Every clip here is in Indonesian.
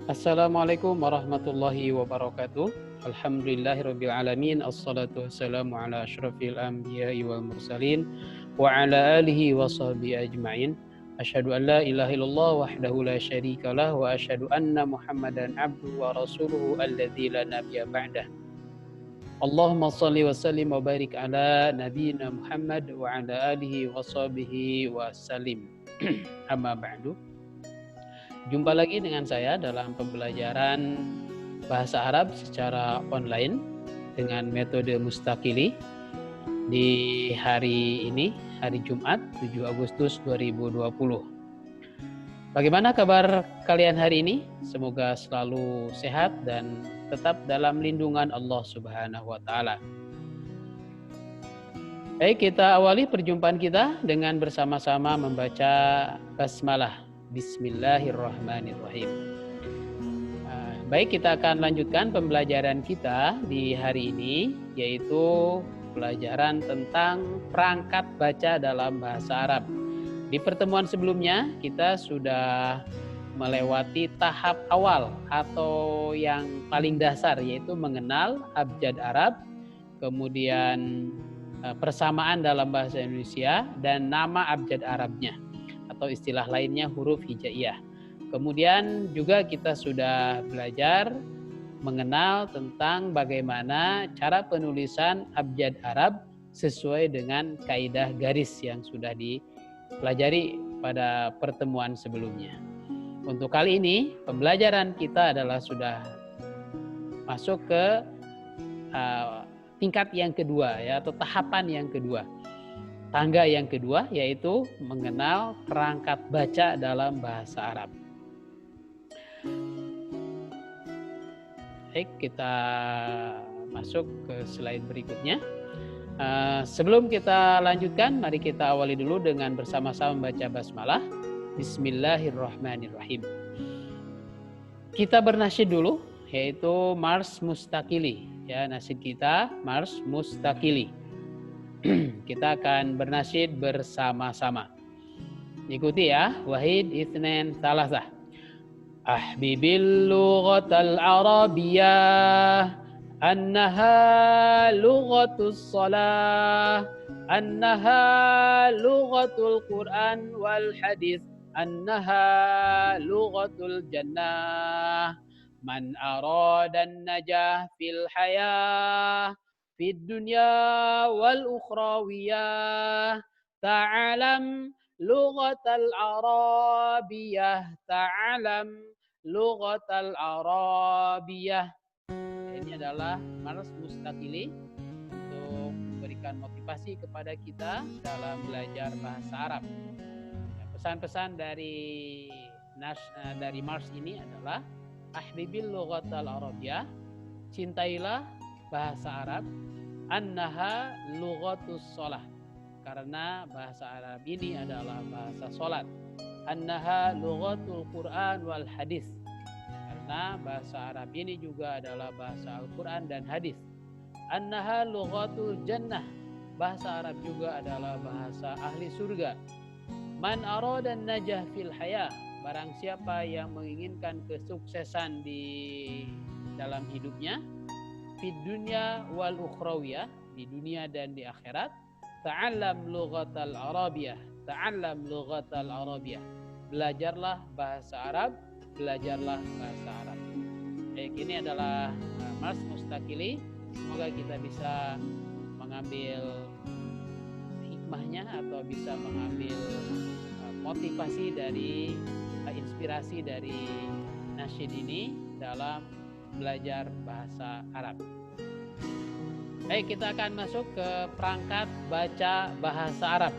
Assalamualaikum warahmatullahi wabarakatuh. Alhamdulillahirabbil alamin. Assalatu wassalamu ala asyrafil anbiya'i wal mursalin wa ala alihi wa sahbihi ajmain. Asyhadu an la ilaha illallah wahdahu la syarikalah wa asyhadu anna Muhammadan abduhu wa rasuluhu alladzi la nabiyya ba'dah. Allahumma shalli wa sallim wa barik ala nabiyyina Muhammad wa ala alihi wa sahbihi wa sallim. Amma ba'du. Jumpa lagi dengan saya dalam pembelajaran bahasa Arab secara online dengan metode Mustaqili di hari ini, hari Jumat 7 Agustus 2020. Bagaimana kabar kalian hari ini? Semoga selalu sehat dan tetap dalam lindungan Allah Subhanahu wa taala. Baik, kita awali perjumpaan kita dengan bersama-sama membaca basmalah. Bismillahirrahmanirrahim. Baik, kita akan lanjutkan pembelajaran kita di hari ini, yaitu pelajaran tentang perangkat baca dalam bahasa Arab. Di pertemuan sebelumnya kita sudah melewati tahap awal atau yang paling dasar, yaitu mengenal abjad Arab, kemudian persamaan dalam bahasa Indonesia dan nama abjad Arabnya, atau istilah lainnya huruf hijaiyah. Kemudian juga kita sudah belajar mengenal tentang bagaimana cara penulisan abjad Arab sesuai dengan kaidah garis yang sudah dipelajari pada pertemuan sebelumnya. Untuk kali ini pembelajaran kita adalah sudah masuk ke tingkat yang kedua, ya, atau tahapan yang kedua. Tangga yang kedua, yaitu mengenal perangkat baca dalam bahasa Arab. Baik, kita masuk ke slide berikutnya. Sebelum kita lanjutkan, mari kita awali dulu dengan bersama-sama membaca basmalah. Bismillahirrahmanirrahim. Kita bernasyid dulu, yaitu Mars Mustaqili. Ya, nasyid kita Mars Mustaqili. Kita akan bernasyid bersama-sama. Ikuti ya. Wahid, itsnain, tsalatsa. Ahbibil lughatal arabiyyah annaha lughatus shalah annaha lughatul Qur'an wal hadits annaha lughatul jannah man aradan najah fil hayah fid dunya wal ukhrawiyah ta'alam lughatal arabiyyah ta'alam lughatal arabiyyah. Ini adalah Mars Mustaqili untuk memberikan motivasi kepada kita dalam belajar bahasa Arab. Pesan-pesan dari Mars ini adalah ahbibil lughatal arabiyyah, cintailah bahasa Arab, annaha lughatus shalah, karena bahasa Arab ini adalah bahasa salat. Annaha lughatul Qur'an wal hadis, karena bahasa Arab ini juga adalah bahasa Al-Qur'an dan hadis. Annaha lughatul jannah, bahasa Arab juga adalah bahasa ahli surga. Man aradan najah fil hayah, barang siapa yang menginginkan kesuksesan di dalam hidupnya, fid dunya wal ukhrawiyah, di dunia dan di akhirat, ta'allam lughatal arabiyyah, ta'allam lughatal arabiyyah, belajarlah bahasa Arab, belajarlah bahasa Arab. Baik, ini adalah Mars Mustaqili. Semoga kita bisa mengambil hikmahnya atau bisa mengambil motivasi dari inspirasi dari nasyid ini dalam belajar bahasa Arab. Baik, kita akan masuk ke perangkat baca bahasa Arab.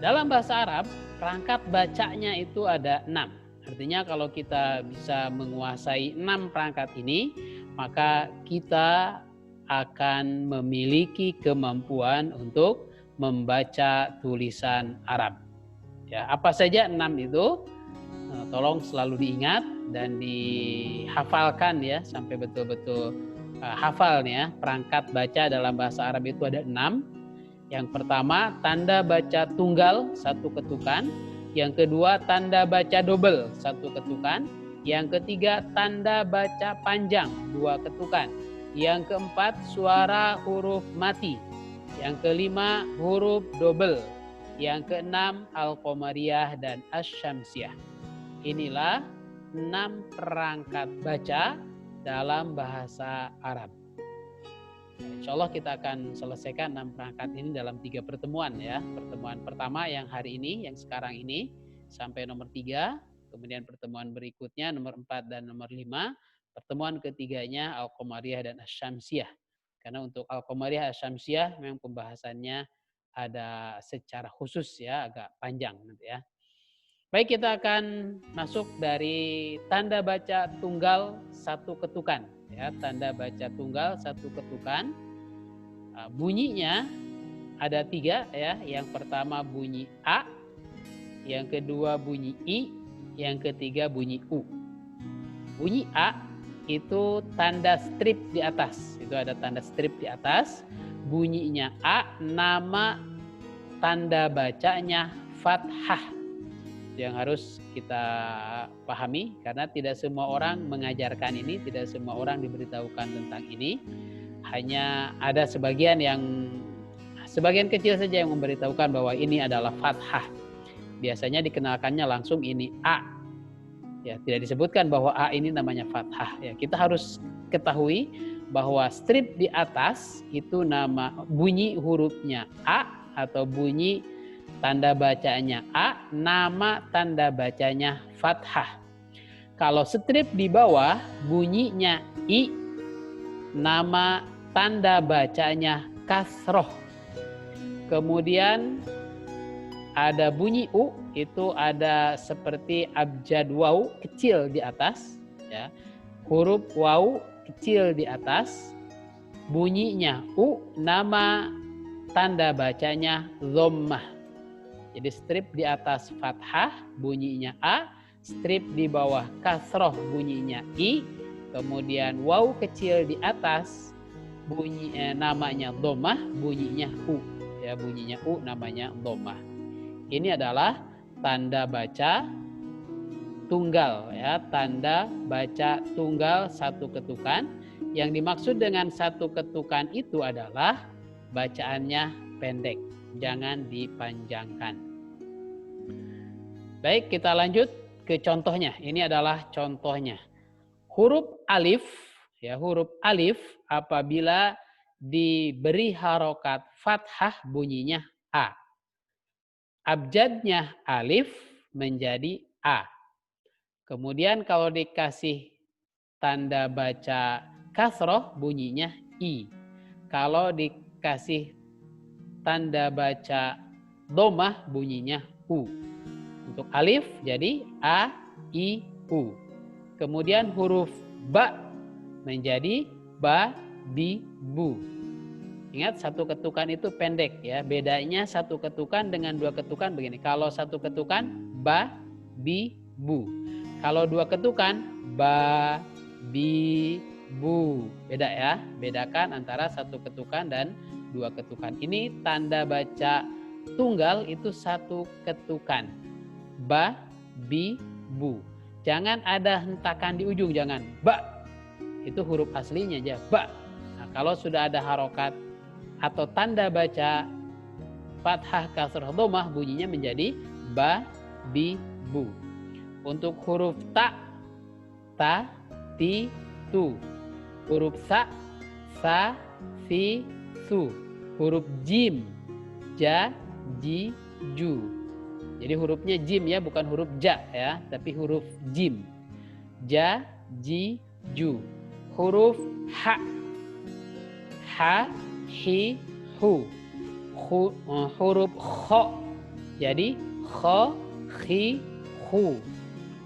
Dalam bahasa Arab, perangkat bacanya itu ada 6. Artinya kalau kita bisa menguasai 6 perangkat ini, maka kita akan memiliki kemampuan untuk membaca tulisan Arab. Ya, apa saja 6 itu? Tolong selalu diingat dan dihafalkan ya, sampai betul-betul hafal nih ya. Perangkat baca dalam bahasa Arab itu ada 6. Yang pertama, tanda baca tunggal, 1 ketukan. Yang kedua, tanda baca double, 1 ketukan. Yang ketiga, tanda baca panjang, 2 ketukan. Yang keempat, suara huruf mati. Yang kelima, huruf double. Yang keenam, Al-Qamariyah dan Asy-Syamsiyah. Inilah 6 perangkat baca dalam bahasa Arab. Insya Allah kita akan selesaikan 6 perangkat ini dalam 3 pertemuan ya. Pertemuan pertama yang hari ini, yang sekarang ini, sampai nomor 3. Kemudian pertemuan berikutnya nomor 4 dan nomor 5. Pertemuan ketiganya Al-Qamariyah dan Asy-Syamsiyah. Karena untuk Al-Qamariyah Asy-Syamsiyah memang pembahasannya ada secara khusus ya, agak panjang nanti ya. Baik, kita akan masuk dari tanda baca tunggal 1 ketukan ya. Tanda baca tunggal 1 ketukan. Bunyinya ada 3 ya. Yang pertama bunyi A, yang kedua bunyi I, yang ketiga bunyi U. Bunyi A itu tanda strip di atas. Itu ada tanda strip di atas. Bunyinya A, nama tanda bacanya fathah. Itu yang harus kita pahami karena tidak semua orang mengajarkan ini, tidak semua orang diberitahukan tentang ini. Hanya ada sebagian kecil saja yang memberitahukan bahwa ini adalah fathah. Biasanya dikenalkannya langsung ini A. Ya, tidak disebutkan bahwa A ini namanya fathah. Ya, kita harus ketahui bahwa strip di atas itu nama bunyi hurufnya A atau bunyi tanda bacanya A, nama tanda bacanya fathah. Kalau strip di bawah bunyinya I, nama tanda bacanya kasroh. Kemudian ada bunyi U, itu ada seperti abjad waw kecil di atas ya. Huruf waw kecil di atas. Bunyinya U, nama tanda bacanya dhammah. Jadi strip di atas fathah bunyinya A, strip di bawah kasroh bunyinya I, kemudian waw kecil di atas namanya dhammah, bunyinya U. Ya, bunyinya U namanya dhammah. Ini adalah tanda baca tunggal ya, tanda baca tunggal 1 ketukan. Yang dimaksud dengan 1 ketukan itu adalah bacaannya pendek, jangan dipanjangkan. Baik, kita lanjut ke contohnya. Ini adalah contohnya. Huruf alif ya, huruf alif apabila diberi harokat fathah bunyinya A. Abjadnya alif menjadi A. Kemudian kalau dikasih tanda baca kasroh bunyinya I. Kalau dikasih tanda baca dhammah bunyinya U. Untuk alif jadi A, I, U. Kemudian huruf ba menjadi ba, bi, bu. Ingat 1 ketukan itu pendek ya. Bedanya 1 ketukan dengan 2 ketukan begini. Kalau 1 ketukan ba, bi, bu. Kalau 2 ketukan ba, bi, bu. Beda ya. Bedakan antara 1 ketukan dan 2 ketukan. Ini tanda baca tunggal itu 1 ketukan. Ba, bi, bu. Jangan ada hentakan di ujung, jangan ba. Itu huruf aslinya aja ba. Nah, kalau sudah ada harokat atau tanda baca fathah kasrah dhammah bunyinya menjadi ba, bi, bu. Untuk huruf ta, ti, tu. Huruf sa, si, su. Huruf jim, ja, ji, ju. Jadi hurufnya jim ya, bukan huruf ja ya, tapi huruf jim. Ja, ji, ju. Huruf ha, hi, hu. Huruf kho, jadi kho, khi, hu.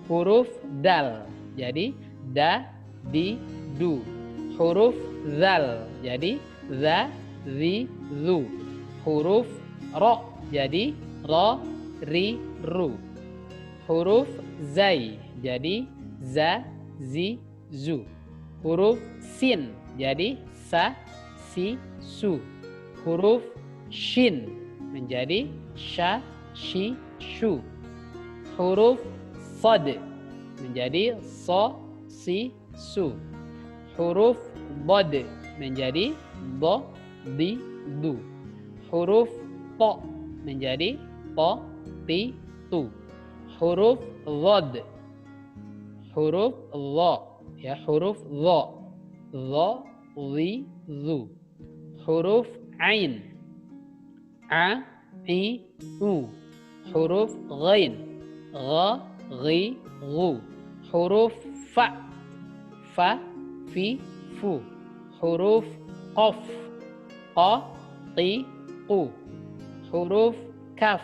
Huruf dal, jadi da, di, du. Huruf zal, jadi za, zi, zu. Huruf ro, jadi ro, ri, ru. Huruf zai, jadi za, zi, zu. Huruf sin, jadi sa, si, su. Huruf shin menjadi sha, shi, shu. Huruf sad menjadi so, si, su. Huruf bod menjadi do, di, du. Huruf to menjadi to, ti, tu. Huruf dhad, huruf lo, ya, huruf lo, li, zu. Huruf ain, a, i, u. Huruf ghain, gha, ghi, gu. Huruf fa, fi, fu. Huruf qaf, qa, qi, qu. Huruf kaf,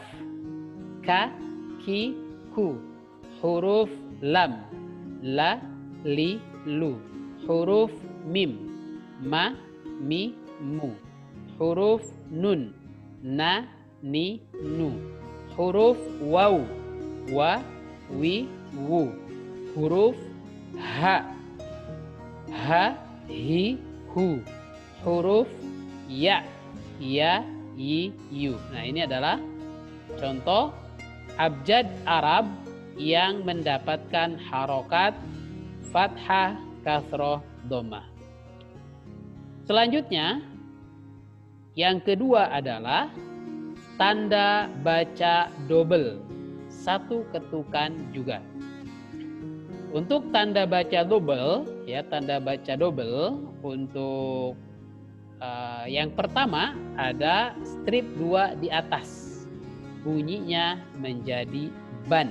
ka, ki, ku. Huruf lam, la, li, lu. Huruf mim, ma, mi, mu. Huruf nun, na, ni, nu. Huruf waw, wa, wi, wu. Huruf ha, hi, hu. Huruf ya, yi, yu. Nah, ini adalah contoh abjad Arab yang mendapatkan harokat fathah, kasroh, dhammah. Selanjutnya, yang kedua adalah tanda baca double, satu ketukan juga. Untuk tanda baca double, ya, tanda baca double untuk yang pertama ada strip 2 di atas, bunyinya menjadi ban.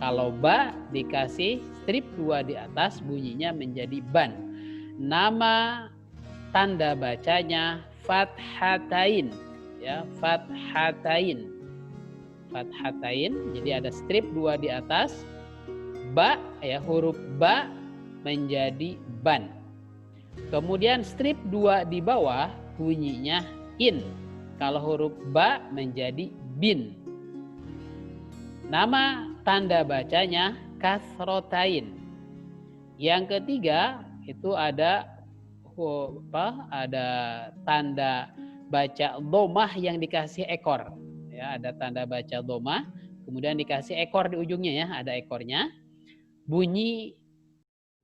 Kalau ba dikasih strip 2 di atas, bunyinya menjadi ban. Nama tanda bacanya fathatain, ya, fathatain. Fathatain, jadi ada strip 2 di atas, ba, ya, huruf ba menjadi ban. Kemudian strip 2 di bawah bunyinya in. Kalau huruf ba menjadi bin. Nama tanda bacanya kasrotain. Yang ketiga itu ada tanda baca dhammah yang dikasih ekor. Ya, ada tanda baca dhammah, kemudian dikasih ekor di ujungnya, ya, ada ekornya.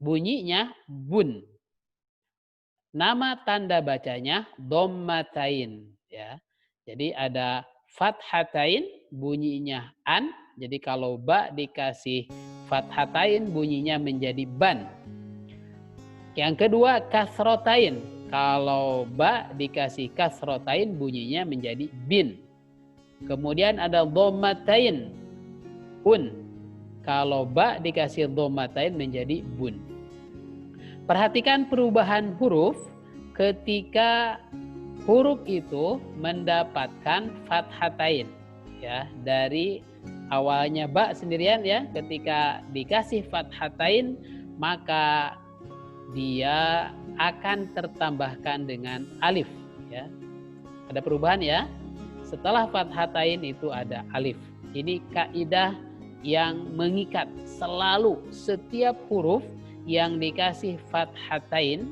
Bunyinya bun. Nama tanda bacanya dhammatain, ya. Jadi ada fathatain, bunyinya an. Jadi kalau ba dikasih fathatain, bunyinya menjadi ban. Yang kedua kasrotain. Kalau ba dikasih kasrotain, bunyinya menjadi bin. Kemudian ada dhammatain, un. Kalau ba dikasih dhammatain menjadi bun. Perhatikan perubahan huruf ketika huruf itu mendapatkan fathatain, ya, dari awalnya ba sendirian, ya, ketika dikasih fathatain maka dia akan tertambahkan dengan alif, ya. Ada perubahan, ya. Setelah fathatain itu ada alif. Ini kaidah yang mengikat, selalu setiap huruf yang dikasih fathatain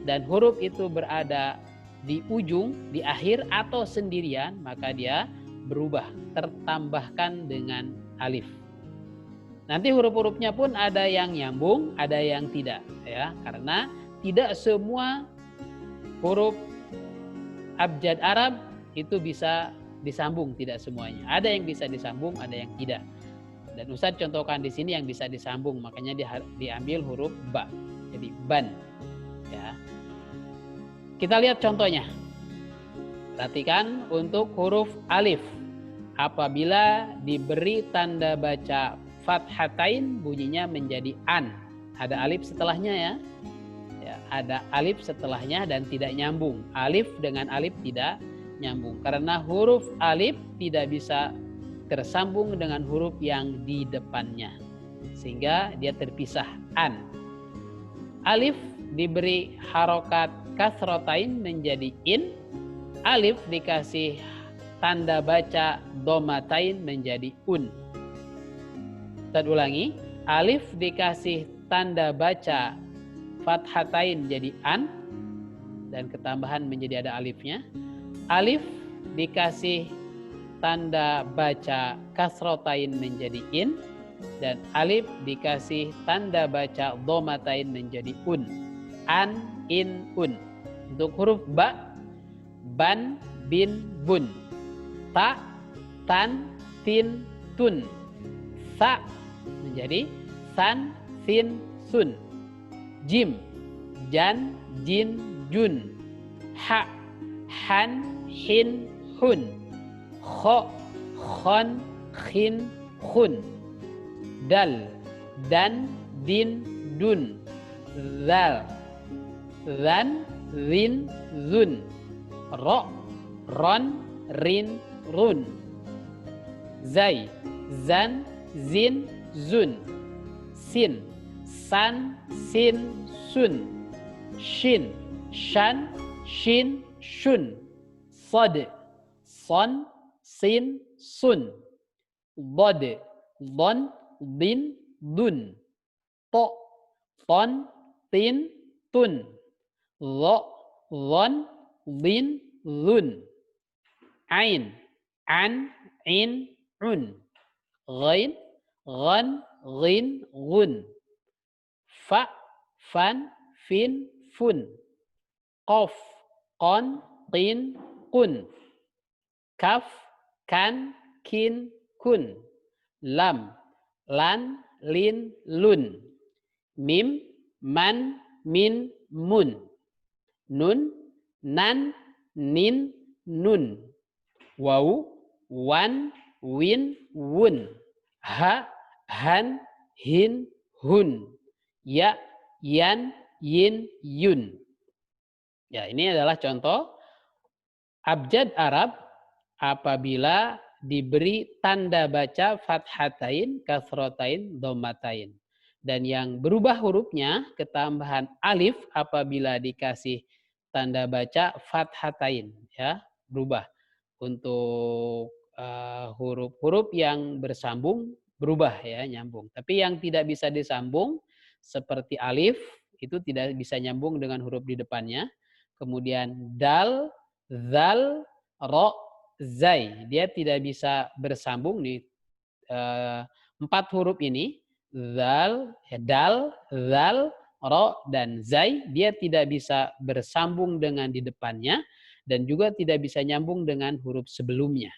dan huruf itu berada di ujung, di akhir atau sendirian, maka dia berubah, tertambahkan dengan alif. Nanti huruf-hurufnya pun ada yang nyambung, ada yang tidak, ya, karena tidak semua huruf abjad Arab itu bisa disambung, tidak semuanya. Ada yang bisa disambung, ada yang tidak. Dan Ustadz contohkan di sini yang bisa disambung, makanya diambil huruf ba, jadi ban, ya. Kita lihat contohnya. Perhatikan untuk huruf alif. Apabila diberi tanda baca fathatain, bunyinya menjadi an. Ada alif setelahnya, ya. Ya, ada alif setelahnya dan tidak nyambung. Alif dengan alif tidak nyambung karena huruf alif tidak bisa tersambung dengan huruf yang di depannya, sehingga dia terpisah, an. Alif diberi harokat kasrotain menjadi in, alif dikasih tanda baca dhammatain menjadi un. Kita ulangi, alif dikasih tanda baca fathatain jadi an, dan ketambahan menjadi ada alifnya. Alif dikasih tanda baca kasrotain menjadi in, dan alif dikasih tanda baca dhammatain menjadi un. An, in, un. Untuk huruf ba, ban, bin, bun. Ta, tan, tin, tun. Sa menjadi san, sin, sun. Jim, jan, jin, jun. Ha, han, hin, hun. Kho, khon, khin, khun. Dal, dan, din, dun. Zal, zan, zin, zun. Ro, ron, rin, run. Zai, zan, zin, zun. Sin, san, sin, sun. Shin, shan, shin, shun. Sad, son, sin, sun. Dod, don, din, dun. To, ton, tin, tun. Lo, lon, lin, lun. Ain, an, in, un. Ghain, ghan, ghin, gun. Fa, fan, fin, fun. Qaf, qan, qin, qun. Kaf, kan, kin, kun. Lam, lan, lin, lun. Mim, man, min, mun. Nun, nan, nin, nun. Waw, wan, win, wun. Ha, han, hin, hun. Ya, yan, yin, yun. Ya, ini adalah contoh abjad Arab apabila diberi tanda baca fathatain, kasrotain, dhammatain. Dan yang berubah hurufnya ketambahan alif apabila dikasih tanda baca fathatain, ya, berubah. Untuk huruf-huruf yang bersambung berubah, ya, nyambung. Tapi yang tidak bisa disambung seperti alif itu tidak bisa nyambung dengan huruf di depannya. Kemudian dal, zal, ro, zai, dia tidak bisa bersambung nih, 4 huruf ini. Dal, zal, ro, dan zai, dia tidak bisa bersambung dengan di depannya dan juga tidak bisa nyambung dengan huruf sebelumnya.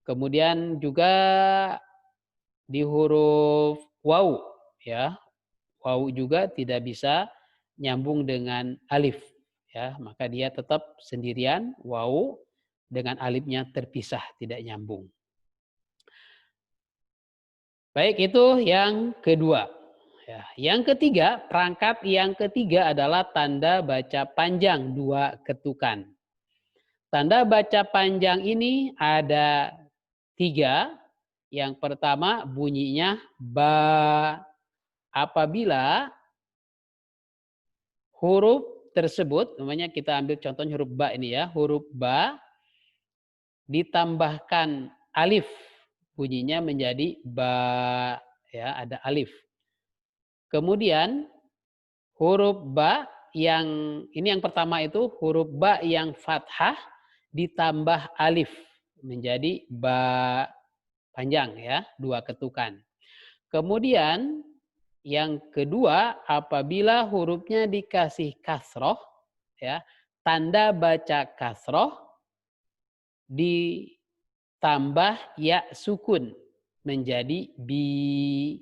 Kemudian juga di huruf waw, ya, waw juga tidak bisa nyambung dengan alif, ya, maka dia tetap sendirian waw dengan alifnya terpisah, tidak nyambung. Baik, itu yang kedua. Ya, yang ketiga, perangkat yang ketiga adalah tanda baca panjang 2 ketukan. Tanda baca panjang ini ada 3. Yang pertama bunyinya ba. Apabila huruf tersebut, namanya kita ambil contohnya huruf ba ini, ya, huruf ba ditambahkan alif, bunyinya menjadi ba, ya, ada alif. Kemudian huruf ba yang ini yang pertama itu huruf ba yang fathah ditambah alif menjadi ba panjang, ya, 2 ketukan. Kemudian yang kedua apabila hurufnya dikasih kasroh, ya, tanda baca kasroh ditambah ya sukun menjadi bi.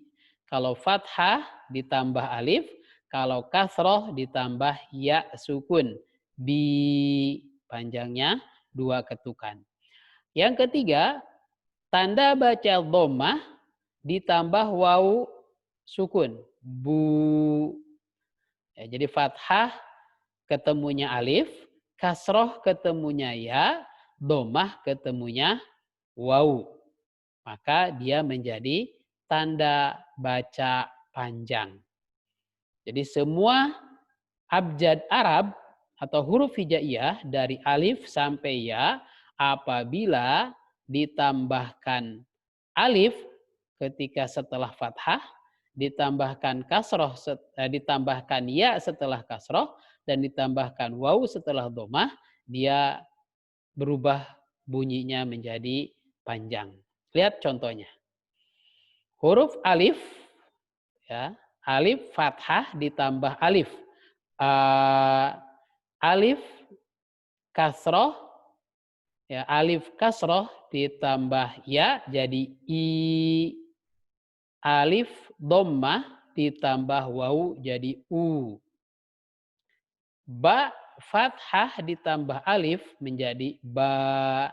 Kalau fathah ditambah alif, kalau kasroh ditambah ya sukun. Bi, panjangnya 2 ketukan. Yang ketiga, tanda baca dhammah ditambah waw sukun. Bu. Ya, jadi fathah ketemunya alif, kasroh ketemunya ya, dhammah ketemunya waw. Maka dia menjadi tanda baca panjang. Jadi semua abjad Arab atau huruf hijaiyah dari alif sampai ya apabila ditambahkan alif ketika setelah fathah, ditambahkan kasroh, ditambahkan ya setelah kasroh, dan ditambahkan waw setelah dhammah, dia berubah bunyinya menjadi panjang. Lihat contohnya. Huruf alif, ya, alif fathah ditambah alif. Alif kasroh, ya, alif kasroh ditambah ya jadi i. Alif dhammah ditambah wawu jadi u. Ba fathah ditambah alif menjadi ba.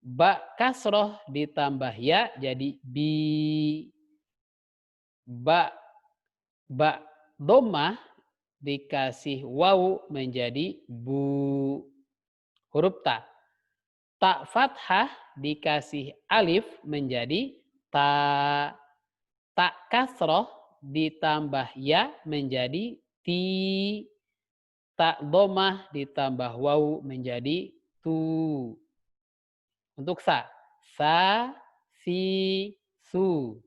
Ba kasroh ditambah ya jadi bi. Ba ba dhammah dikasih wawu menjadi bu. Huruf ta. Ta fathah dikasih alif menjadi ta. Ta kasroh ditambah ya menjadi ti. Ta dhammah ditambah wawu menjadi tu. Untuk sa. Sa, si, su.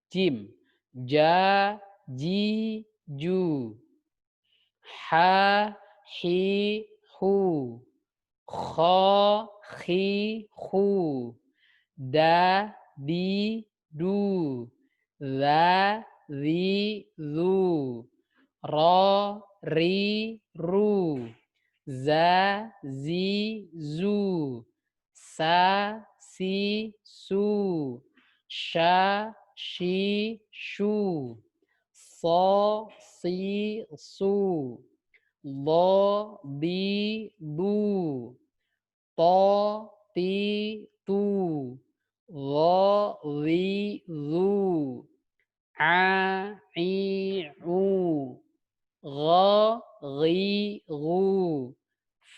Jim. Ja, ji, ju. Ha, hi, hu. Kho, khi, khu. Da, di, du. Za, zi, zu. Ro, ri, ru. Za, zi, zu. Sa, si, su. Sha, shi, shu. So, si, su. Lo, di, du. To, ti, tu. Lo, li, lu. A, i, u. Gha, ghi, ghu.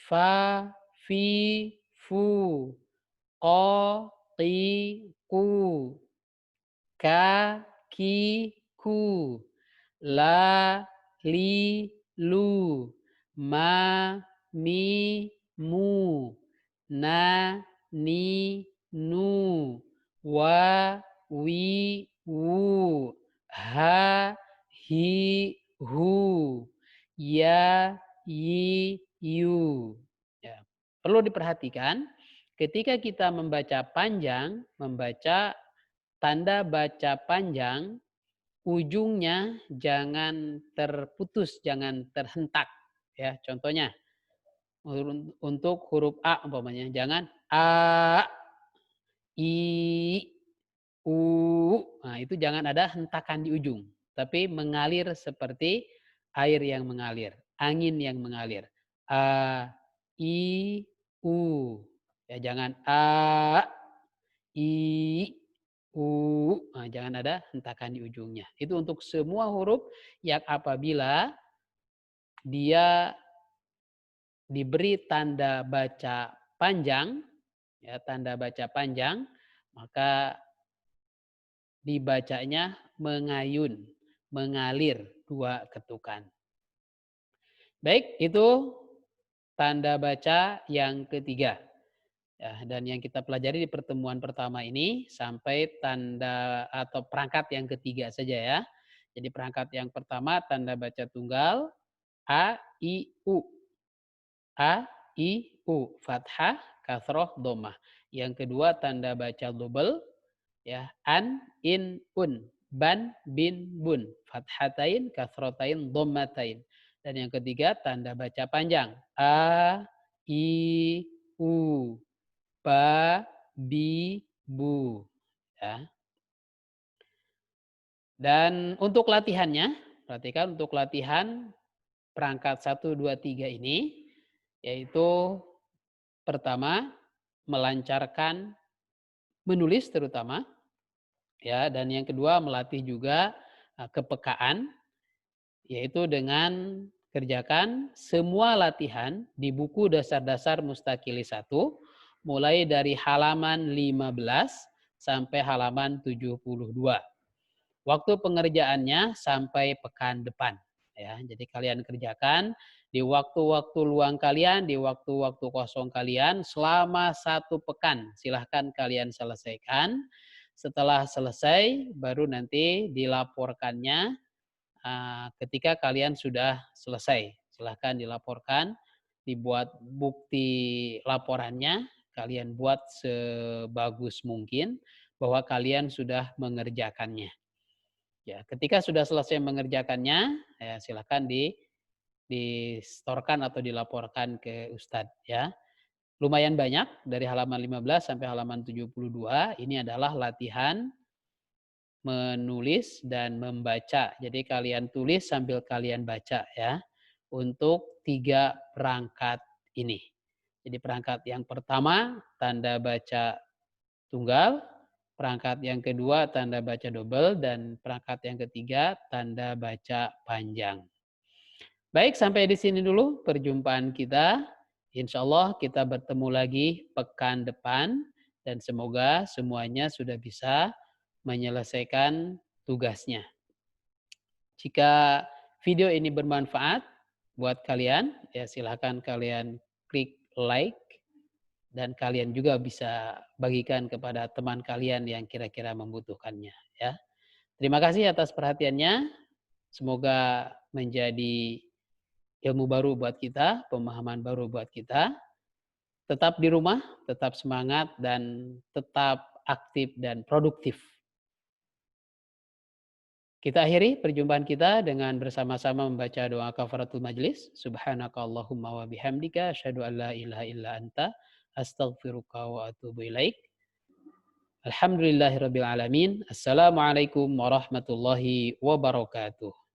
Fa, fi, fu. Qa, qi, qu. Ka, ki, ku. La, li, lu. Ma, mi, mu. Na, ni, nu. Wa, wi, wu. Ha, hi, hu. Ya, yi, yu. Ya. Perlu diperhatikan ketika kita membaca panjang, membaca tanda baca panjang, ujungnya jangan terputus, jangan terhentak. Ya, contohnya untuk huruf A umpamanya, jangan a, i, u. Nah, itu jangan ada hentakan di ujung, tapi mengalir seperti air yang mengalir, angin yang mengalir. A, i, u. Ya, jangan a, i, u. Nah, jangan ada hentakan di ujungnya. Itu untuk semua huruf yang apabila dia diberi tanda baca panjang, ya, tanda baca panjang, maka dibacanya mengayun, mengalir dua ketukan. Baik, itu tanda baca yang ketiga. Ya, dan yang kita pelajari di pertemuan pertama ini sampai tanda atau perangkat yang ketiga saja ya. Jadi perangkat yang pertama tanda baca tunggal A, I, U. A, I, U. Fathah, kasroh, dhammah. Yang kedua tanda baca double ya, an, in, un. Ban, bin, bun. Fathatain, kasrotain, dhammatain. Dan yang ketiga tanda baca panjang. A, I, U. Ba, bi, bu. Ya. Dan untuk latihannya, perhatikan untuk latihan perangkat 1, 2, 3 ini, yaitu pertama melancarkan menulis terutama, ya, dan yang kedua melatih juga kepekaan, yaitu dengan kerjakan semua latihan di buku dasar-dasar Mustakili 1, mulai dari halaman 15 sampai halaman 72. Waktu pengerjaannya sampai pekan depan. Ya, jadi kalian kerjakan di waktu-waktu luang kalian, di waktu-waktu kosong kalian selama 1 pekan. Silahkan kalian selesaikan. Setelah selesai, baru nanti dilaporkannya ketika kalian sudah selesai. Silahkan dilaporkan, dibuat bukti laporannya, kalian buat sebagus mungkin. bahwa kalian sudah mengerjakannya. Ya, ketika sudah selesai mengerjakannya, ya silakan distorkan atau dilaporkan ke ustadz ya. Lumayan banyak dari halaman 15 sampai halaman 72 ini adalah latihan menulis dan membaca. Jadi kalian tulis sambil kalian baca ya untuk 3 perangkat ini. Jadi perangkat yang pertama tanda baca tunggal, perangkat yang kedua tanda baca double, dan perangkat yang ketiga tanda baca panjang. Baik, sampai di sini dulu perjumpaan kita. Insya Allah kita bertemu lagi pekan depan dan semoga semuanya sudah bisa menyelesaikan tugasnya. Jika video ini bermanfaat buat kalian, ya silahkan kalian klik like dan kalian juga bisa bagikan kepada teman kalian yang kira-kira membutuhkannya ya. Terima kasih atas perhatiannya. Semoga menjadi ilmu baru buat kita, pemahaman baru buat kita. Tetap di rumah, tetap semangat dan tetap aktif dan produktif. Kita akhiri perjumpaan kita dengan bersama-sama membaca doa kafaratul majlis. Subhanakallahumma wa bihamdika asyhadu an la ilaha illa anta astaghfiruka wa atubu ilaik. Alhamdulillahirabbil alamin. Assalamualaikum warahmatullahi wabarakatuh.